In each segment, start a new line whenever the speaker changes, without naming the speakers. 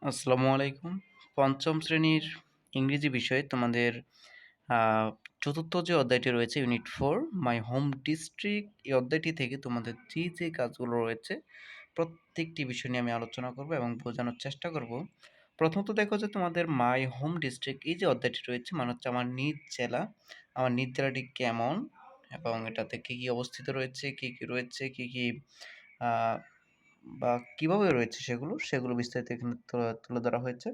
আসসালামু আলাইকুম। পঞ্চম শ্রেণীর ইংরেজি বিষয়ে তোমাদের আ ৪র্থ যে অধ্যায়টি রয়েছে ইউনিট 4 মাই হোম ডিস্ট্রিক্ট এই অধ্যায়টি থেকে তোমাদের যে কাজগুলো রয়েছে প্রত্যেকটি বিষয় নিয়ে আমি আলোচনা করব এবং বোঝানোর চেষ্টা করব। প্রথমত দেখো যে তোমাদের মাই হোম ডিস্ট্রিক্ট এই যে অধ্যায়টি রয়েছে মানে হচ্ছে আমার নিজ জেলা। আমার নিজ জেলাটি কেমন এবং এটাতে কি অবস্থিত রয়েছে, কি রয়েছে, কি আ বা কিভাবে রয়েছে সেগুলো বিস্তারিত এখানে তুলে ধরা হয়েছে।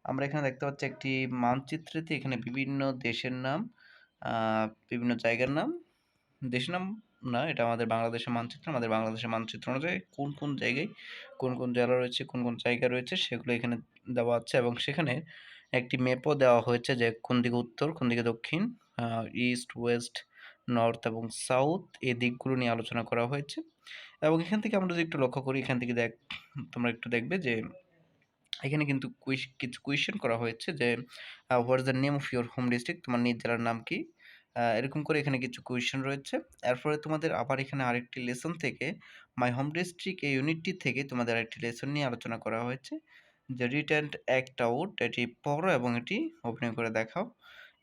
আমরা এখানে দেখতে পাচ্ছি একটি মানচিত্রেতে এখানে বিভিন্ন দেশের নাম, আ বিভিন্ন জায়গার নাম, দেশের নাম না, এটা আমাদের বাংলাদেশের মানচিত্র। আমাদের বাংলাদেশের মানচিত্র অনুযায়ী কোন জায়গায় কোন জেলা রয়েছে, কোন জায়গা রয়েছে সেগুলো এখানে দেওয়া আছে এবং সেখানে একটি ম্যাপও দেওয়া হয়েছে যে কোন দিকে উত্তর, কোন দিকে দক্ষিণ, আ ইস্ট, ওয়েস্ট, নর্থ এবং সাউথ এই দিকগুলো নিয়ে আলোচনা করা হয়েছে। এবং এখান থেকে আমরা যদি একটু লক্ষ্য করি, এখান থেকে তোমরা একটু দেখবে যে এখানে কিন্তু কিছু কোয়েশ্চেন করা হয়েছে যে what is the name of your home district? তোমার নিজ জেলার নাম কি? এরকম করে এখানে কিছু কোয়েশ্চেন রয়েছে। এরপরে তোমাদের আবার এখানে আরেকটি লেসন থেকে মাই হোম ডিস্ট্রিক্ট এই ইউনিটটি থেকে তোমাদের আরেকটি লেসন নিয়ে আলোচনা করা হয়েছে। যে রিড অ্যান্ড অ্যাক্ট আউট, এটি পড়ো এবং এটি অভিনয় করে দেখাও।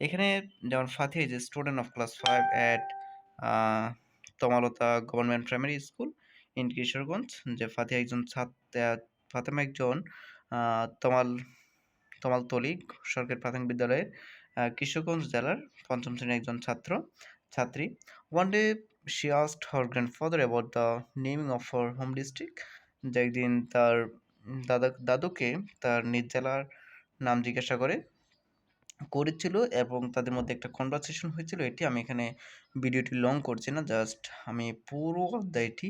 এখানে যেমন Fatiha is a student of class 5 at a Tamalata government primary school in Kishoreganj. যে ফাতেমা একজন আ তমাল তমালতলী সরকারি প্রাথমিক বিদ্যালয়ের কিশোরগঞ্জ জেলার ৫ম শ্রেণীর একজন ছাত্রী। One day she asked her grandfather about the naming of her home district. যে একদিন তার দাদুকে তার নিজ জেলার নাম জিজ্ঞাসা করেছিল এবং তাদের মধ্যে একটা কনভারসেশন হয়েছিল। এটি আমি এখানে ভিডিওটি লং করছি না। জাস্ট আমি পুরো অধ্যায়টি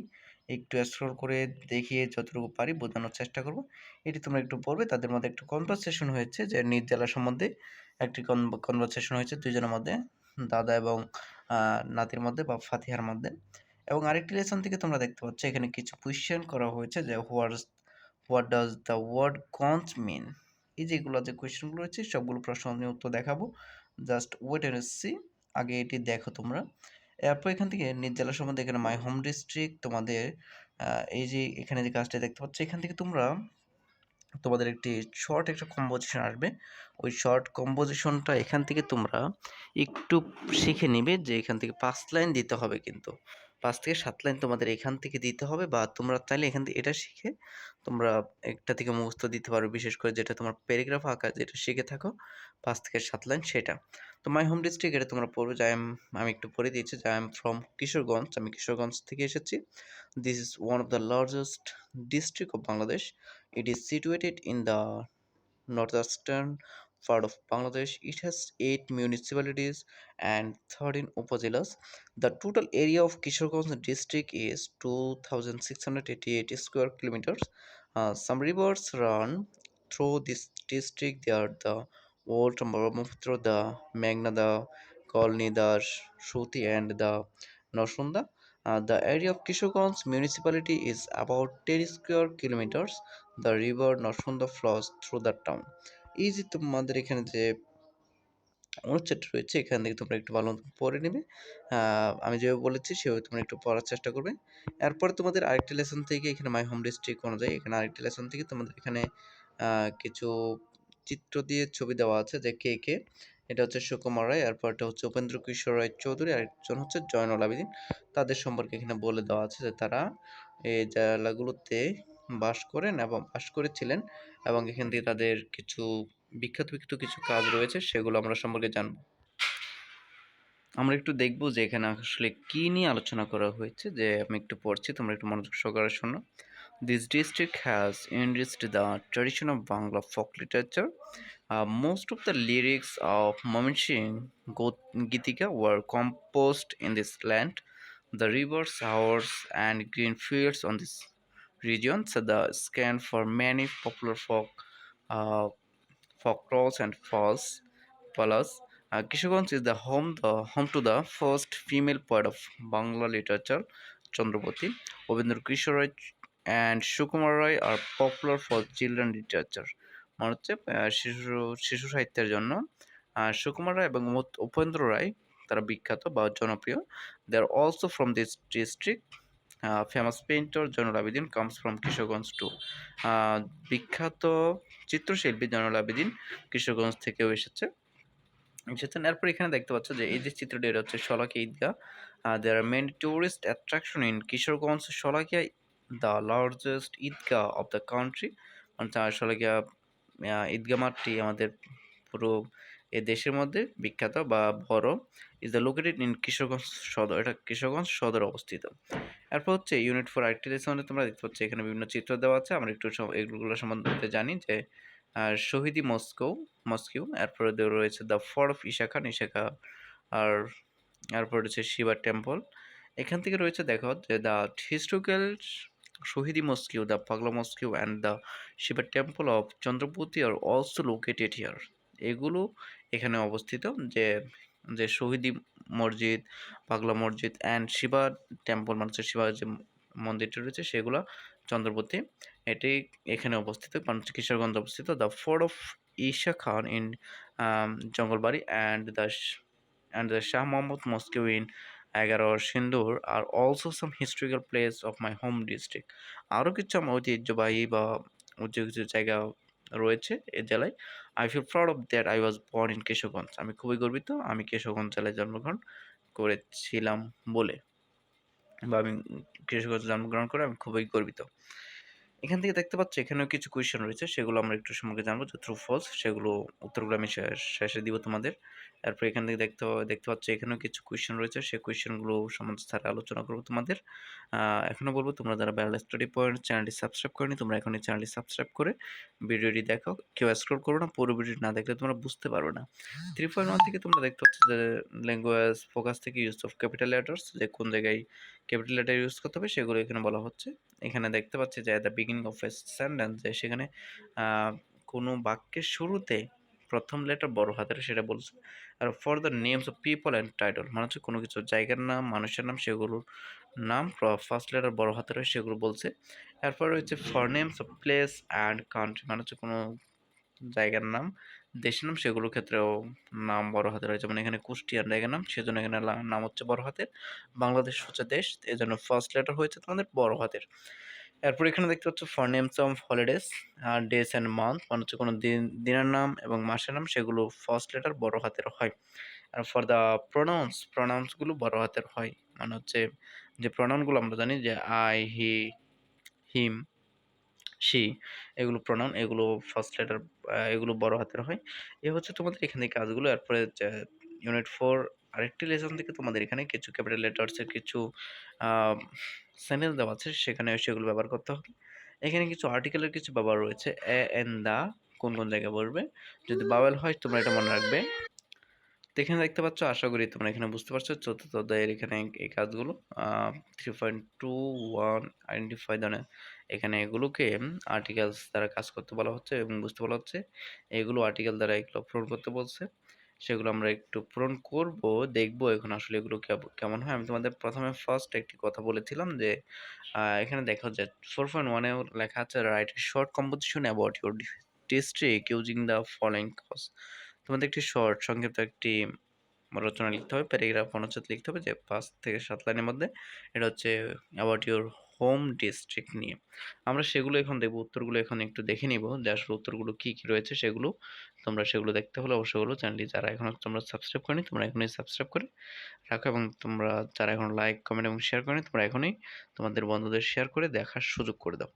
একটু স্ক্রল করে দেখিয়ে যতটুকু পারি বোঝানোর চেষ্টা করব। এটি তোমরা একটু পড়বে। তাদের মধ্যে একটা কনভারসেশন হয়েছে যে নিজ জেলা সম্বন্ধে একটি কনভারসেশন হয়েছে ২ জনের মধ্যে। দাদা এবং আ নাতির মধ্যে বা ফাতিহার মধ্যে। এবং আরেকটি লেসন থেকে তোমরা দেখতে পাচ্ছ এখানে কিছু কোয়েশ্চেন করা হয়েছে যে হোয়াট ডাজ দ্য ওয়ার্ড গঞ্জ মিন? এই যে এগুলো যে কোয়েশ্চেনগুলো রয়েছে সবগুলো প্রশ্ন আমি উত্তর দেখাবো। Just wait and see. আগে এটি দেখো তোমরা। এরপর এখান থেকে নিজ জেলা সম্বন্ধে এখানে মাই হোম ডিস্ট্রিক্ট তোমাদের এই যে এখানে যে কাজটা দেখতে পাচ্ছ এখান থেকে তোমরা তোমাদের একটি শর্ট একটা কম্পোজিশন আসবে। ওই শর্ট কম্পোজিশনটা এখান থেকে তোমরা একটু শিখে নিবে যে এখান থেকে ৫ লাইন দিতে হবে কিন্তু। ৫ থেকে ৭ লাইন তোমাদের এখান থেকে দিতে হবে বা তোমরা চাইলে এখান থেকে এটা শিখে তোমরা একটা থেকে মুখস্থ দিতে পারো। বিশেষ করে যেটা তোমার প্যারাগ্রাফ আকার যেটা শিখে থাকো ৫ থেকে ৭ লাইন সেটা। তো মাই হোম ডিস্ট্রিক্ট এটা তোমরা পড়বে যে আমি একটু পড়ে দিয়েছি যে আই এম ফ্রম কিশোরগঞ্জ। আমি কিশোরগঞ্জ থেকে এসেছি। This is one of the largest district of Bangladesh. It is situated in the northeastern part of Bangladesh. It has 8 municipalities and 13 upazilas. The total area of Kishoreganj district is 2,688 square kilometers. Some rivers run through this district. They are the Old Brahmaputra, the Meghna, the Kolni, the Shruti, and the Noshunda. The area of Kishoreganj municipality is about 10 square kilometers. The river Noshunda flows through the town. এই যে তোমাদের এখানে যে অনুচ্ছেদটা রয়েছে এখান থেকে তোমরা একটু ভালো মতো পড়ে নেবে। আমি যেভাবে বলেছি সেভাবে তোমরা একটু পড়ার চেষ্টা করবে। এরপরে তোমাদের আরেকটি লেসন থেকে এখানে মাই হোম ডিস্ট্রিক্ট অনুযায়ী এখানে আরেকটি লেসন থেকে তোমাদের এখানে কিছু চিত্র দিয়ে ছবি দেওয়া আছে যে কে। এটা হচ্ছে সুকুমার রায়, এরপরটা হচ্ছে উপেন্দ্র কিশোর রায় চৌধুরী, আরেকজন হচ্ছে জয়নুল আবেদীন। তাদের সম্পর্কে এখানে বলে দেওয়া আছে যে তারা এই জেলাগুলোতে বাস করেছিলেন এবং এখান থেকে তাদের কিছু বিখ্যাত কিছু কাজ রয়েছে সেগুলো আমরা সম্পর্কে জানব। আমরা একটু দেখব যে এখানে আসলে কি নিয়ে আলোচনা করা হয়েছে। যে আমি একটু পড়ছি, তোমরা একটু মনোযোগ সহকারে শোনো। This district has enriched the tradition of Bangla folk literature. Most of the lyrics of Momin Singh Gitika were composed in this land. The rivers, showers, and green fields on this region set the scan for many popular uh, folklores and Palas. Kishoganj is home to the first female poet of Bangla literature, Chandrapati. Obindra Kishore Rai and Sukumar Rai are popular for children literature. মানে হচ্ছে শিশু সাহিত্যের জন্য সুকুমার রায় এবং উপেন্দ্র রায় তারা বিখ্যাত বা জনপ্রিয়। They are also from this district. Famous painter Zainul Abedin comes from Kishoreganj too. বিখ্যাত চিত্রশিল্পী জয়নুল আবেদিন কিশোরগঞ্জ থেকেও এসেছেন। এরপর এখানে দেখতে পাচ্ছ যে এই যে চিত্রটি, এটা হচ্ছে Sholakia Eidgah. There are main tourist attraction in Kishoreganj Sholakia, the largest Eidgah of the country. অর্থাৎ শলাকিয়া ঈদগাহ মাঠটি আমাদের পুরো এ দেশের মধ্যে বিখ্যাত বা বড়। Is the located in Kishoreganj সদর, এটা কিশোরগঞ্জ সদরে অবস্থিত। এরপর হচ্ছে ইউনিট 4 আরেকটি লেসনে তোমরা দেখতে পাচ্ছ এখানে বিভিন্ন চিত্র দেওয়া আছে। আমরা একটু এগুলো সম্বন্ধে জানি যে শহীদি মস্কিউ, এরপরে রয়েছে the fort of Isa Khan, Isa Khan, আর এরপর রয়েছে শিবা টেম্পল। এখান থেকে রয়েছে দেখো যে the historical Shahidi mosque, the Pagla mosque and the Shiva temple of Chandrapati are also located here. এগুলো এখানে অবস্থিত, যে যে শহীদি মসজিদ, পাগলা মসজিদ অ্যান্ড শিবা টেম্পল, মানে হচ্ছে শিবা যে মন্দিরটি রয়েছে সেগুলো চন্দ্রপতি, এটি এখানে অবস্থিত, কারণ হচ্ছে কিশোরগঞ্জ অবস্থিত। The fort of Isa Khan in Jangalbari and the Shah Mahmud Mosque in Agar or Sindoor are also some historical place of my home district. আরও কিছু আমার ঐতিহ্যবাহী বা কিছু জায়গা রয়েছে এই জেলায়। I feel proud of that I was born in Kishoreganj. আমি খুবই গর্বিত আমি কিশোরগঞ্জ জেলায় জন্মগ্রহণ করেছিলাম বলে, বা আমি কিশোরগঞ্জে জন্মগ্রহণ করে আমি খুবই গর্বিত। এখান থেকে দেখতে পাচ্ছ এখানেও কিছু কোয়েশ্চেন রয়েছে, সেগুলো আমরা একটু সম্পর্কে জানবো, যে ট্রু ফলস, সেগুলো উত্তরগুলো আমি শেষে দিব তোমাদের। এরপর এখান থেকে দেখতে পাচ্ছ এখানেও কিছু কোয়েশ্চেন রয়েছে, সেই কোয়েশ্চেনগুলো সম্বন্ধে স্যার আলোচনা করবো তোমাদের। এখনও বলবো, তোমরা যারা ব্যারল স্টাডি পয়েন্ট চ্যানেলটি সাবস্ক্রাইব করেনি, তোমরা এখনই চ্যানেলটি সাবস্ক্রাইব করে ভিডিওটি দেখো। কেউ স্ক্রল করো না, পুরো ভিডিওটি না দেখলে তোমরা বুঝতে পারবে না। 3.1 থেকে তোমরা দেখতে পাচ্ছ যে ল্যাঙ্গুয়েজ ফোকাস থেকে ইউজ অফ ক্যাপিটাল লেটার্স, যে কোন জায়গায় ক্যাপিটাল লেটার ইউজ করতে হবে সেগুলো এখানে বলা হচ্ছে। এখানে দেখতে পাচ্ছি যে the beginning of a sentence, যে সেখানে কোনো বাক্যের শুরুতে প্রথম লেটার বড় হাতের সেটা বলছে। আর for the names of people and title, মানে হচ্ছে কোনো কিছু জায়গার নাম, মানুষের নাম, সেগুলোর নাম ফার্স্ট লেটার বড় হাতের হয় সেগুলো বলছে। এরপর হচ্ছে for names of place and country, মানে হচ্ছে কোনো জায়গার নাম, দেশের নাম, সেগুলোর ক্ষেত্রেও নাম বড় হাতের হয়। যেমন এখানে কুষ্টিয়ার জায়গার নাম, সেজন্য এখানে নাম হচ্ছে বড় হাতের। বাংলাদেশ হচ্ছে দেশ, এই জন্য ফার্স্ট লেটার হয়েছে তোমাদের বড় হাতের। এরপর এখানে দেখতে পাচ্ছ ফর নেমস অফ হলিডেজ আর ডেজ অ্যান্ড মান্থ, মানে হচ্ছে কোনো দিনের নাম এবং মাসের নাম, সেগুলো ফার্স্ট লেটার বড় হাতের হয়। আর ফর দ্য প্রোনাউন্সগুলো বড় হাতের হয়, মানে হচ্ছে যে প্রোনাউনগুলো আমরা জানি যে আই, হি, হিম, শি, এগুলো প্রোনাউন, এগুলো ফার্স্ট লেটার, এগুলো বড় হাতের হয়। এ হচ্ছে তোমাদের এখানে কাজগুলো। এরপরে ইউনিট 4 আরেকটি লেসন থেকে তোমাদের এখানে কিছু ক্যাপিটাল লেটার্সের কিছু সেন্টেন্স দেওয়া আছে, সেখানে সেগুলো ব্যবহার করতে হবে। এখানে কিছু আর্টিকেলের কিছু ব্যবহার রয়েছে। এ এন দা কোন কোন জায়গায় বলবে, যদি বাওয়েল হয় তোমরা এটা মনে রাখবে। তো এখানে দেখতে পাচ্ছ, আশা করি তোমরা এখানে বুঝতে পারছো চতুর্থ অধ্যায়ের এখানে এই কাজগুলো। 3.21 আইডেন্টিফাই দ্য, এখানে এগুলোকে আর্টিকেলস দ্বারা কাজ করতে বলা হচ্ছে এবং বুঝতে বলা হচ্ছে। এগুলো আর্টিকেল দ্বারা এগুলো পূরণ করতে বলছে, সেগুলো আমরা একটু পূরণ করব, দেখবো এখন আসলে এগুলো কেমন হয়। আমি তোমাদের প্রথমে ফার্স্ট একটি কথা বলেছিলাম যে এখানে দেখা যায় 4.1 এ লেখা আছে write short composition about your district using the following cues. তোমাদের একটি শর্ট সংক্ষিপ্ত একটি রচনা লিখতে হবে, প্যারাগ্রাফ অনুচ্ছেদ লিখতে হবে, যে 5 থেকে 7 লাইনের মধ্যে। এটা হচ্ছে অ্যাবাউট ইউর হোম ডিস্ট্রিক্ট নিয়ে। আমরা সেগুলো এখন দেখব, উত্তরগুলো এখন একটু দেখে নিব যে আসলে উত্তরগুলো কী কী রয়েছে সেগুলো। তোমরা সেগুলো দেখতে হলে অবশ্যই হলো চ্যানেলটি যারা এখনও তোমরা সাবস্ক্রাইব করনি, তোমরা এখনই সাবস্ক্রাইব করে রাখো, এবং তোমরা যারা এখন লাইক, কমেন্ট এবং শেয়ার করনি, তোমরা এখনই তোমাদের বন্ধুদের শেয়ার করে দেখার সুযোগ করে দাও।